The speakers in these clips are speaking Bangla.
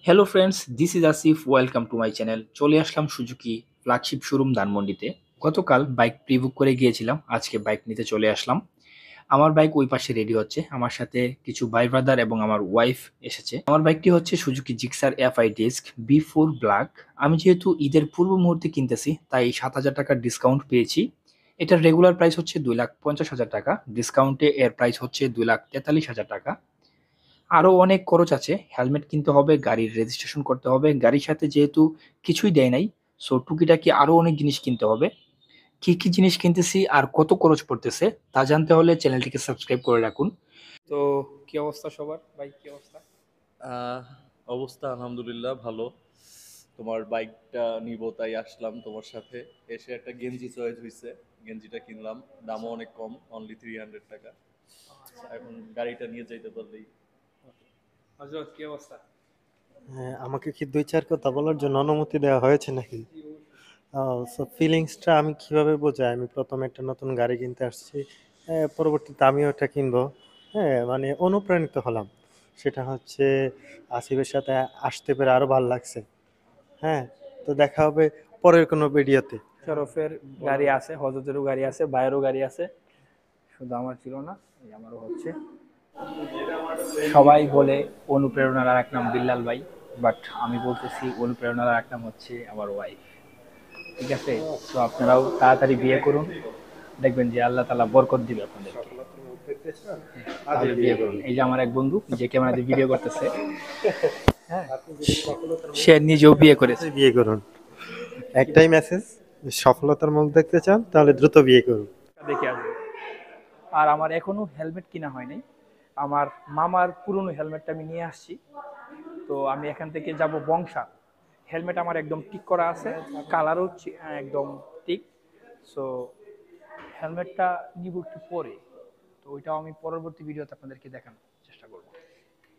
Hello friends, this is Asif. Welcome to my channel. চলে আসলাম সুজুকি ফ্ল্যাগশিপ শোরুম ধানমন্ডিতে। গতকাল বাইক প্রি-বুক করে গিয়েছিলাম, আজকে বাইক নিতে চলে আসলাম। আমার বাইক ওই পাশে রেডি হচ্ছে, আমার সাথে কিছু ভাই ব্রাদার এবং আমার ওয়াইফ এসেছে। আমার বাইকটি হচ্ছে সুজুকি জিক্সার এফআই ডিস্ক বি4 ব্ল্যাক। আমি যেহেতু ঈদের পূর্ব মুহূর্তে কিনতেছি তাই ৭,০০০ টাকার ডিসকাউন্ট পেয়েছি। এটার রেগুলার প্রাইস হচ্ছে ২,৫০,০০০ টাকা, ডিসকাউন্টে এর প্রাইস হচ্ছে ২,৪৩,০০০ টাকা। আরো অনেক খরচ আছে। হেলমেট কিনতে হবে, গাড়ির রেজিস্ট্রেশন করতে হবে। গাড়ির সাথে যেহেতু কিছুই দেয় নাই, সো টুকিটাকি আরো অনেক জিনিস কিনতে হবে। কি, কি জিনিস কিনতেছি আর কত খরচ পড়তেছে তা জানতে হলে চ্যানেলটিকে সাবস্ক্রাইব করে রাখুন। তো কি অবস্থা সবার? ভাই কি অবস্থা? আহ, অবস্থা আলহামদুলিল্লাহ ভালো। তোমার বাইকটা নিব তাই আসলাম তোমার সাথে। এসে একটা গেঞ্জি চয়েস হয়েছে, গেঞ্জিটা কিনলাম। দামও অনেক কম, অনলি 300 টাকা। এখন গাড়িটা নিয়ে যাইতে পারলেই। হযরত কি অবস্থা? হ্যাঁ, আমাকে কি ২-৪ কথা বলার জন্য অনুমতি দেওয়া হয়েছে নাকি? সো ফিলিংসটা আমি কিভাবে বোঝাই? আমি ১ম একটা নতুন গাড়ি কিনতে আসছি। পরবর্তীতে আমিও ওটা কিনবো। হ্যাঁ, মানে অনুপ্রাণিত হলাম। সেটা হচ্ছে আসিফের সাথে আসতে পেরে আরো ভাল লাগছে। হ্যাঁ, তো দেখা হবে পরের কোনো ভিডিওতে। শরফের গাড়ি আছে, হযরতেরও গাড়ি আছে, ভাইয়েরও গাড়ি আছে, শুধু আমার ছিল না, এই আমারও হচ্ছে। সবাই বলে অনুপ্রেরণার আর এক নাম বিল্লাল ভাই, বাট আমি বলতেছি অনুপ্রেরণার আর এক নাম হচ্ছে আমার ওয়াইফ। ঠিক আছে? তো আপনারাও তাড়াতাড়ি বিয়ে করুন, দেখবেন যে আল্লাহ তাআলা বরকত দিবে আপনাদেরকে। তাহলে বিয়ে করুন। এই যে আমার এক বন্ধু যে ক্যামেরাতে ভিডিও করতেছে, হ্যাঁ, সে নিজেও বিয়ে করেছে। বিয়ে করুন। একটাই মেসেজ, সফলতার মুখ দেখতে চান তাহলে দ্রুত বিয়ে করুন। দেখে আসবে। আর আমার এখনো হেলমেট কিনা হয় নাই। আমার মামার পুরনো হেলমেটটা আমি নিয়ে আসছি। তো আমি এখান থেকে যাব বংশা। হেলমেট আমার একদম ঠিক করা আছে, কালারও একদম ঠিক। সো হেলমেটটা নিব একটু পরে। তো ওইটাও আমি পরবর্তী ভিডিওতে আপনাদেরকে দেখানোর চেষ্টা করব।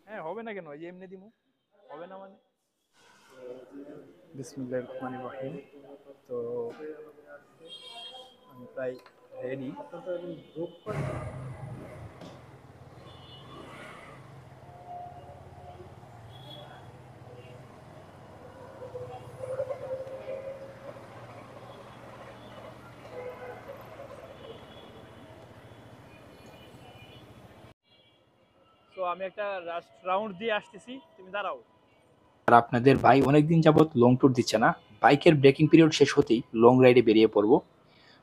হ্যাঁ, হবে না কেন? এই যে এমনি দিমু, হবে না মানে? বিসমিল্লাহির রহমানির রহিম। তো আমি প্রায় রেডি। তো আমি একটা রাউন্ড দিয়ে আসতেছি, তুমি দাঁড়াও। আর আপনাদের ভাই অনেকদিন যাবত লং ট্যুর দিচ্ছে না। বাইকের ব্রেকিং পিরিয়ড শেষ হতেই লং রাইডে বেরিয়ে পড়ব।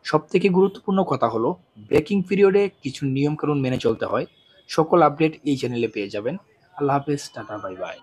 সবথেকে গুরুত্বপূর্ণ কথা হলো ব্রেকিং পিরিয়ডে কিছু নিয়ম কানুন মেনে চলতে হয়। সকল আপডেট এই চ্যানেলে পেয়ে যাবেন। আল্লাহ হাফেজ, টাটা, বাই বাই।